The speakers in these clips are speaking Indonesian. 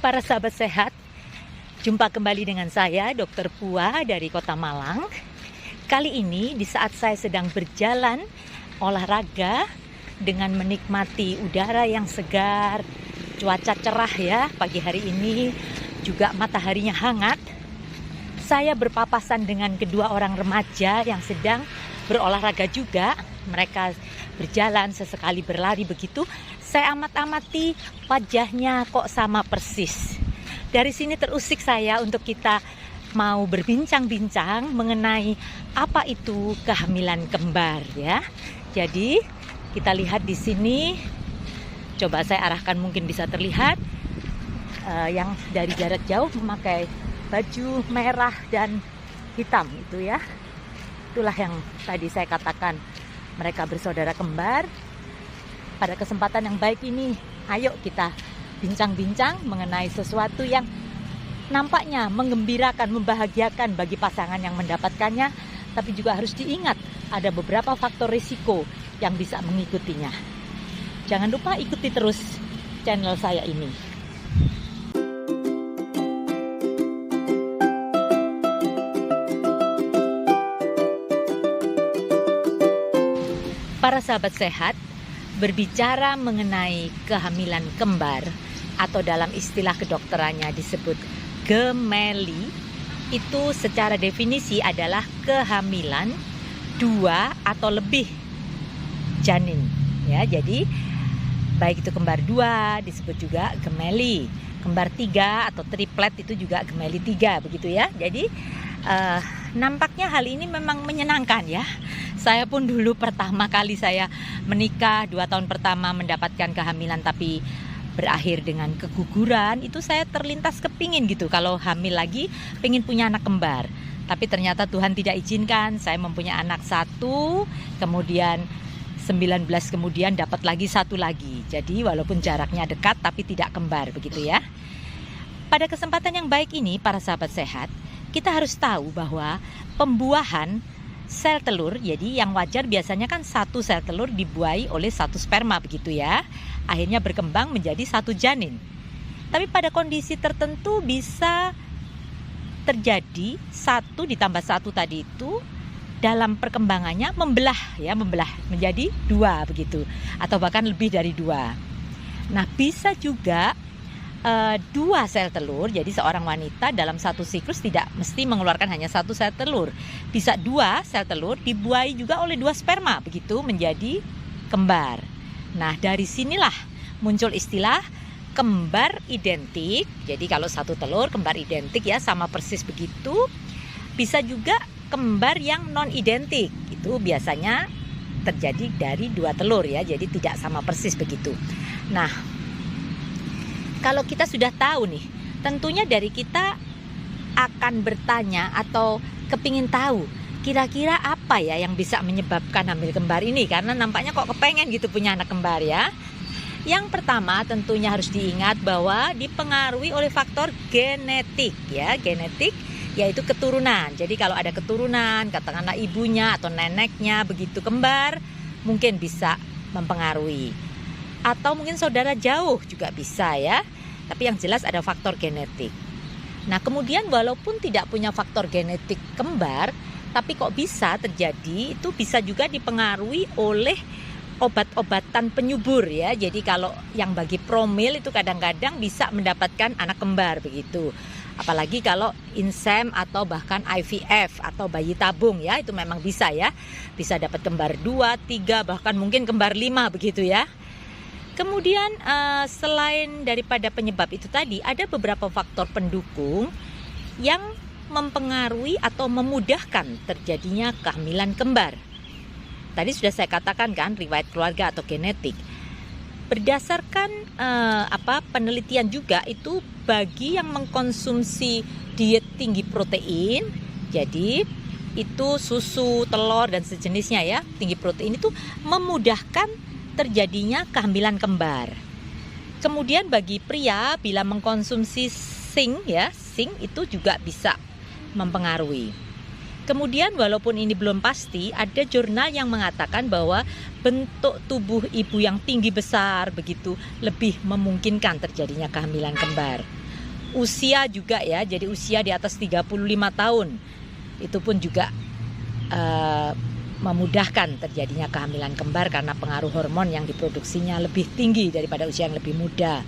Para sahabat sehat, jumpa kembali dengan saya Dr. Pua dari Kota Malang. Kali ini di saat saya sedang berjalan olahraga dengan menikmati udara yang segar, cuaca cerah ya pagi hari ini, juga mataharinya hangat. Saya berpapasan dengan kedua orang remaja yang sedang berolahraga juga. Mereka berjalan, sesekali berlari begitu. Saya amati wajahnya kok sama persis. Dari sini terusik saya untuk kita mau berbincang-bincang mengenai apa itu kehamilan kembar ya. Jadi kita lihat di sini. Coba saya arahkan, mungkin bisa terlihat yang dari jarak jauh memakai baju merah dan hitam itu ya. Itulah yang tadi saya katakan, mereka bersaudara kembar. Pada kesempatan yang baik ini, ayo kita bincang-bincang mengenai sesuatu yang nampaknya menggembirakan, membahagiakan bagi pasangan yang mendapatkannya. Tapi juga harus diingat, ada beberapa faktor risiko yang bisa mengikutinya. Jangan lupa ikuti terus channel saya ini. Para sahabat sehat, berbicara mengenai kehamilan kembar atau dalam istilah kedokterannya disebut gemeli, itu secara definisi adalah kehamilan 2 atau lebih janin ya. Jadi baik itu kembar 2 disebut juga gemeli, kembar 3 atau triplet itu juga gemeli 3 begitu ya. Jadi nampaknya hal ini memang menyenangkan ya. Saya pun dulu pertama kali saya menikah, 2 tahun pertama mendapatkan kehamilan tapi berakhir dengan keguguran, itu saya terlintas kepingin gitu kalau hamil lagi, pengen punya anak kembar. Tapi ternyata Tuhan tidak izinkan, saya mempunyai anak 1, kemudian 19 kemudian dapat lagi 1 lagi. Jadi walaupun jaraknya dekat tapi tidak kembar begitu ya. Pada kesempatan yang baik ini para sahabat sehat, kita harus tahu bahwa pembuahan sel telur, jadi yang wajar biasanya kan 1 sel telur dibuahi oleh 1 sperma begitu ya. Akhirnya berkembang menjadi 1 janin. Tapi pada kondisi tertentu bisa terjadi 1 ditambah 1 tadi itu dalam perkembangannya membelah menjadi 2 begitu, atau bahkan lebih dari 2. Nah, bisa juga 2 sel telur, jadi seorang wanita dalam 1 siklus tidak mesti mengeluarkan hanya 1 sel telur. Bisa 2 sel telur dibuahi juga oleh 2 sperma, begitu menjadi kembar. Nah, dari sinilah muncul istilah kembar identik. Jadi kalau 1 telur kembar identik ya, sama persis begitu. Bisa juga kembar yang non identik, itu biasanya terjadi dari 2 telur ya, jadi tidak sama persis begitu. Nah, kalau kita sudah tahu nih, tentunya dari kita akan bertanya atau kepingin tahu kira-kira apa ya yang bisa menyebabkan hamil kembar ini, karena nampaknya kok kepengen gitu punya anak kembar ya. Yang pertama tentunya harus diingat bahwa dipengaruhi oleh faktor genetik ya, genetik yaitu keturunan. Jadi kalau ada keturunan, katakanlah ibunya atau neneknya begitu kembar, mungkin bisa mempengaruhi. Atau mungkin saudara jauh juga bisa ya. Tapi yang jelas ada faktor genetik. Nah, kemudian walaupun tidak punya faktor genetik kembar, tapi kok bisa terjadi, itu bisa juga dipengaruhi oleh obat-obatan penyubur ya. Jadi kalau yang bagi promil itu kadang-kadang bisa mendapatkan anak kembar begitu. Apalagi kalau insem atau bahkan IVF atau bayi tabung ya, itu memang bisa ya. Bisa dapat kembar 2, 3, bahkan mungkin kembar 5 begitu ya. Kemudian selain daripada penyebab itu tadi, ada beberapa faktor pendukung yang mempengaruhi atau memudahkan terjadinya kehamilan kembar. Tadi sudah saya katakan kan, riwayat keluarga atau genetik. Berdasarkan penelitian juga itu bagi yang mengkonsumsi diet tinggi protein, jadi itu susu, telur dan sejenisnya ya, tinggi protein itu memudahkan terjadinya kehamilan kembar. Kemudian bagi pria bila mengkonsumsi zinc itu juga bisa mempengaruhi. Kemudian walaupun ini belum pasti, ada jurnal yang mengatakan bahwa bentuk tubuh ibu yang tinggi besar begitu lebih memungkinkan terjadinya kehamilan kembar. Usia juga ya, jadi usia di atas 35 tahun itu pun juga memudahkan terjadinya kehamilan kembar karena pengaruh hormon yang diproduksinya lebih tinggi daripada usia yang lebih muda.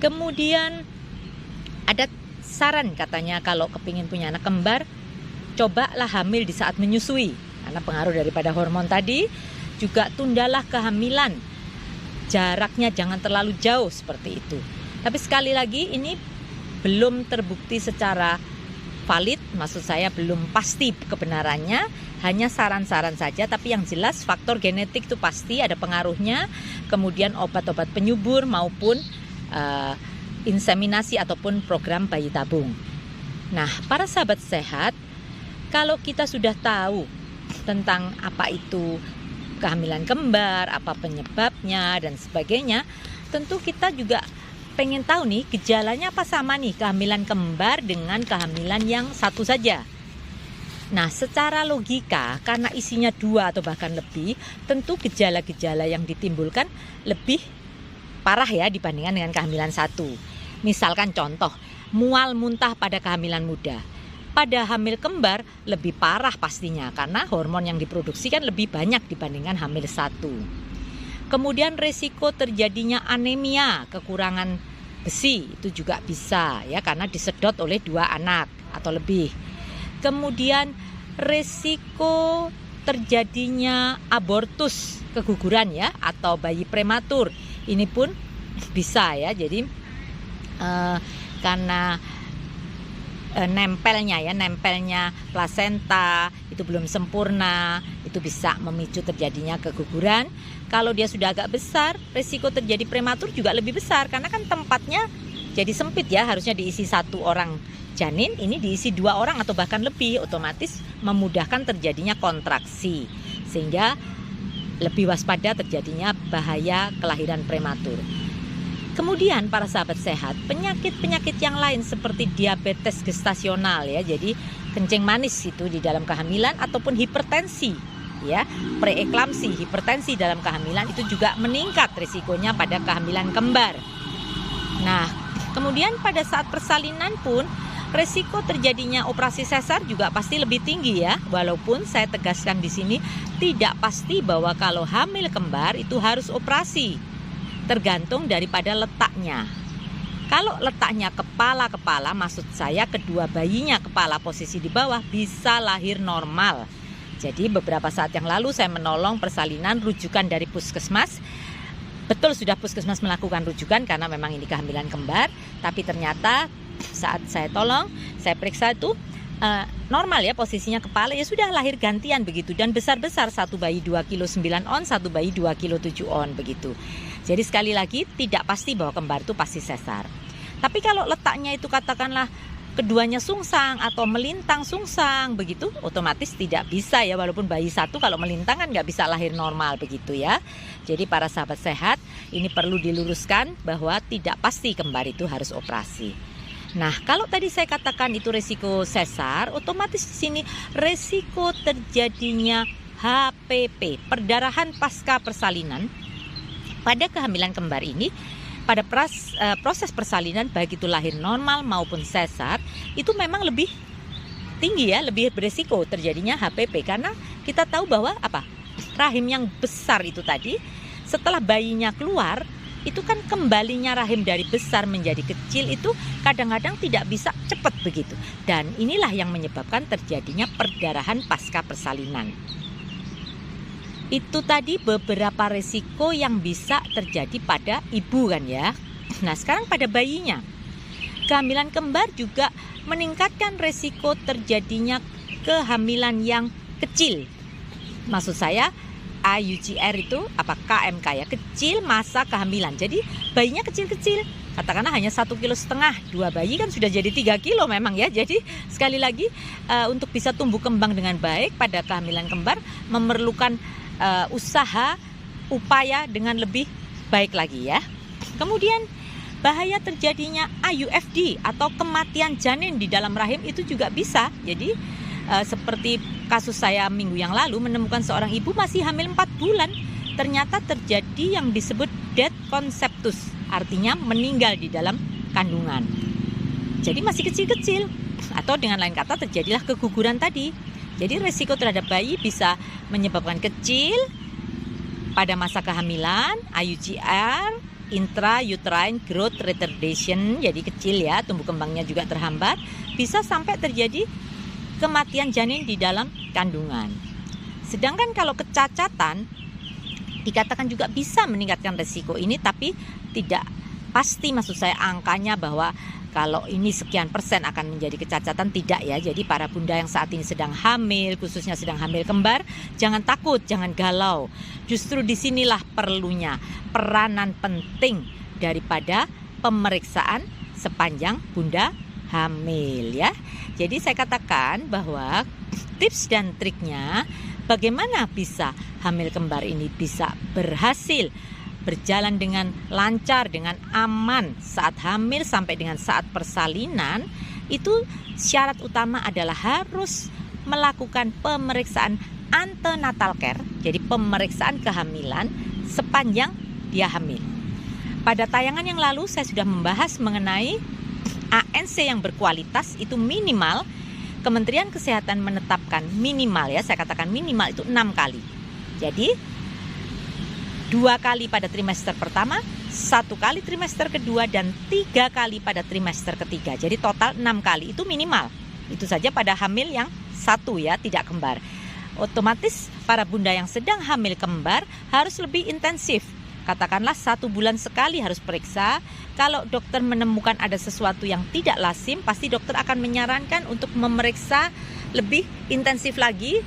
Kemudian ada saran katanya kalau kepingin punya anak kembar, cobalah hamil di saat menyusui karena pengaruh daripada hormon tadi. Juga tundalah kehamilan, jaraknya jangan terlalu jauh seperti itu. Tapi sekali lagi ini belum terbukti secara valid, maksud saya belum pasti kebenarannya, hanya saran-saran saja. Tapi yang jelas faktor genetik itu pasti ada pengaruhnya, kemudian obat-obat penyubur maupun inseminasi ataupun program bayi tabung. Nah, para sahabat sehat, kalau kita sudah tahu tentang apa itu kehamilan kembar, apa penyebabnya dan sebagainya, tentu kita juga pengen tahu nih gejalanya apa sama nih kehamilan kembar dengan kehamilan yang satu saja. Nah, secara logika karena isinya 2 atau bahkan lebih, tentu gejala-gejala yang ditimbulkan lebih parah ya dibandingkan dengan kehamilan satu. Misalkan contoh, mual muntah pada kehamilan muda. Pada hamil kembar lebih parah pastinya karena hormon yang diproduksi kan lebih banyak dibandingkan hamil satu. Kemudian resiko terjadinya anemia, kekurangan besi itu juga bisa ya karena disedot oleh 2 anak atau lebih. Kemudian resiko terjadinya abortus, keguguran ya atau bayi prematur. Ini pun bisa ya. Jadi karena nempelnya plasenta itu belum sempurna, itu bisa memicu terjadinya keguguran. Kalau dia sudah agak besar, risiko terjadi prematur juga lebih besar karena kan tempatnya jadi sempit ya, harusnya diisi 1 orang janin, ini diisi 2 orang atau bahkan lebih, otomatis memudahkan terjadinya kontraksi sehingga lebih waspada terjadinya bahaya kelahiran prematur. Kemudian para sahabat sehat, penyakit-penyakit yang lain seperti diabetes gestasional ya, jadi kencing manis itu di dalam kehamilan ataupun hipertensi ya, preeklamsi, hipertensi dalam kehamilan itu juga meningkat risikonya pada kehamilan kembar. Nah, kemudian pada saat persalinan pun risiko terjadinya operasi sesar juga pasti lebih tinggi ya, walaupun saya tegaskan di sini tidak pasti bahwa kalau hamil kembar itu harus operasi. Tergantung daripada letaknya. Kalau letaknya kepala-kepala, maksud saya kedua bayinya kepala posisi di bawah, bisa lahir normal. Jadi beberapa saat yang lalu saya menolong persalinan rujukan dari puskesmas. Betul sudah puskesmas melakukan rujukan karena memang ini kehamilan kembar. Tapi ternyata saat saya tolong, saya periksa itu normal ya posisinya kepala, ya sudah lahir gantian begitu. Dan besar-besar, 1 bayi 2 kilo 9 on, 1 bayi 2 kilo 7 on begitu. Jadi sekali lagi tidak pasti bahwa kembar itu pasti sesar. Tapi kalau letaknya itu katakanlah keduanya sungsang atau melintang sungsang begitu, otomatis tidak bisa ya, walaupun bayi 1 kalau melintang kan nggak bisa lahir normal begitu ya. Jadi para sahabat sehat, ini perlu diluruskan bahwa tidak pasti kembar itu harus operasi. Nah, kalau tadi saya katakan itu resiko sesar, otomatis di sini resiko terjadinya HPP, perdarahan pasca persalinan. Pada kehamilan kembar ini, pada proses persalinan baik itu lahir normal maupun sesar, itu memang lebih tinggi ya, lebih beresiko terjadinya HPP. Karena kita tahu bahwa rahim yang besar itu tadi, setelah bayinya keluar, itu kan kembalinya rahim dari besar menjadi kecil itu kadang-kadang tidak bisa cepat begitu. Dan inilah yang menyebabkan terjadinya perdarahan pasca persalinan. Itu tadi beberapa resiko yang bisa terjadi pada ibu kan ya. Nah, sekarang pada bayinya. Kehamilan kembar juga meningkatkan resiko terjadinya kehamilan yang kecil. Maksud saya IUCR itu KMK ya, kecil masa kehamilan. Jadi bayinya kecil-kecil, katakanlah hanya 1,5 kilo, 2 bayi kan sudah jadi 3 kilo memang ya. Jadi sekali lagi untuk bisa tumbuh kembang dengan baik pada kehamilan kembar memerlukan usaha, upaya dengan lebih baik lagi ya. Kemudian bahaya terjadinya IUFD atau kematian janin di dalam rahim itu juga bisa. Jadi seperti kasus saya minggu yang lalu menemukan seorang ibu masih hamil 4 bulan. Ternyata terjadi yang disebut death conceptus, artinya meninggal di dalam kandungan. jadi masih kecil-kecil, atau dengan lain kata terjadilah keguguran tadi. Jadi resiko terhadap bayi bisa menyebabkan kecil pada masa kehamilan, IUGR, intrauterine growth retardation, jadi kecil ya, tumbuh kembangnya juga terhambat, bisa sampai terjadi kematian janin di dalam kandungan. Sedangkan kalau kecacatan dikatakan juga bisa meningkatkan resiko ini, tapi tidak pasti, maksud saya angkanya bahwa kalau ini sekian persen akan menjadi kecacatan, tidak ya. Jadi para bunda yang saat ini sedang hamil, khususnya sedang hamil kembar, jangan takut, jangan galau. Justru disinilah perlunya peranan penting daripada pemeriksaan sepanjang bunda hamil ya. Jadi saya katakan bahwa tips dan triknya bagaimana bisa hamil kembar ini bisa berhasil, berjalan dengan lancar, dengan aman saat hamil sampai dengan saat persalinan, itu syarat utama adalah harus melakukan pemeriksaan antenatal care, jadi pemeriksaan kehamilan sepanjang dia hamil. Pada tayangan yang lalu saya sudah membahas mengenai ANC yang berkualitas itu minimal, Kementerian Kesehatan menetapkan minimal ya, saya katakan minimal itu 6 kali. Jadi 2 kali pada trimester pertama, 1 kali trimester kedua, dan 3 kali pada trimester ketiga. Jadi total 6 kali itu minimal. Itu saja pada hamil yang 1 ya, tidak kembar. Otomatis para bunda yang sedang hamil kembar harus lebih intensif. Katakanlah 1 bulan sekali harus periksa. Kalau dokter menemukan ada sesuatu yang tidak lazim, pasti dokter akan menyarankan untuk memeriksa lebih intensif lagi,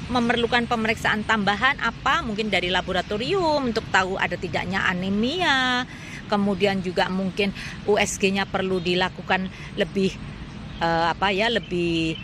memerlukan pemeriksaan tambahan apa mungkin dari laboratorium untuk tahu ada tidaknya anemia, kemudian juga mungkin USG-nya perlu dilakukan lebih lebih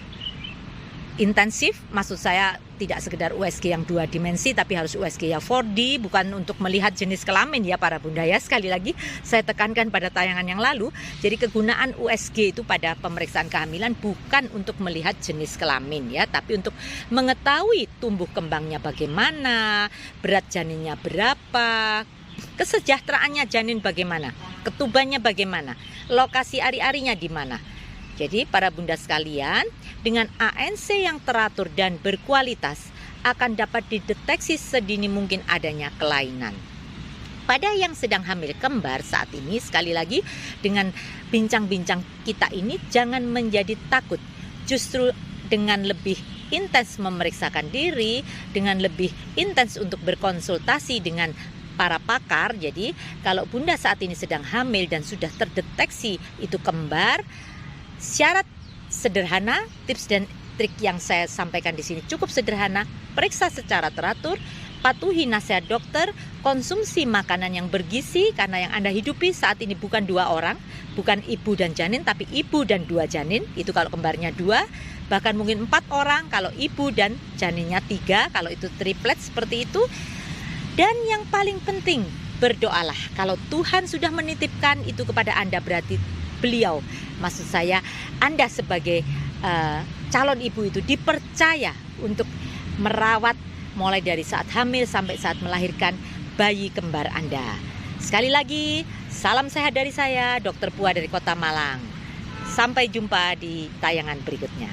intensif. Maksud saya tidak sekedar USG yang 2 dimensi, tapi harus USG yang 4D, bukan untuk melihat jenis kelamin ya para bunda ya. Sekali lagi saya tekankan pada tayangan yang lalu, jadi kegunaan USG itu pada pemeriksaan kehamilan bukan untuk melihat jenis kelamin ya, tapi untuk mengetahui tumbuh kembangnya bagaimana, berat janinnya berapa, kesejahteraannya janin bagaimana, ketubannya bagaimana, lokasi ari-arinya di mana. Jadi para bunda sekalian, dengan ANC yang teratur dan berkualitas akan dapat dideteksi sedini mungkin adanya kelainan. Pada yang sedang hamil kembar saat ini, sekali lagi dengan bincang-bincang kita ini jangan menjadi takut. Justru dengan lebih intens memeriksakan diri, dengan lebih intens untuk berkonsultasi dengan para pakar. Jadi kalau bunda saat ini sedang hamil dan sudah terdeteksi itu kembar, syarat sederhana, tips dan trik yang saya sampaikan di sini cukup sederhana. Periksa secara teratur, patuhi nasihat dokter, konsumsi makanan yang bergizi, karena yang Anda hidupi saat ini bukan 2 orang, bukan ibu dan janin, tapi ibu dan 2 janin. Itu kalau kembarnya 2, bahkan mungkin 4 orang kalau ibu dan janinnya 3, kalau itu triplet seperti itu. Dan yang paling penting, berdoalah. Kalau Tuhan sudah menitipkan itu kepada Anda, berarti beliau, maksud saya Anda sebagai calon ibu itu dipercaya untuk merawat mulai dari saat hamil sampai saat melahirkan bayi kembar Anda. Sekali lagi, salam sehat dari saya, Dr. Pua dari Kota Malang. Sampai jumpa di tayangan berikutnya.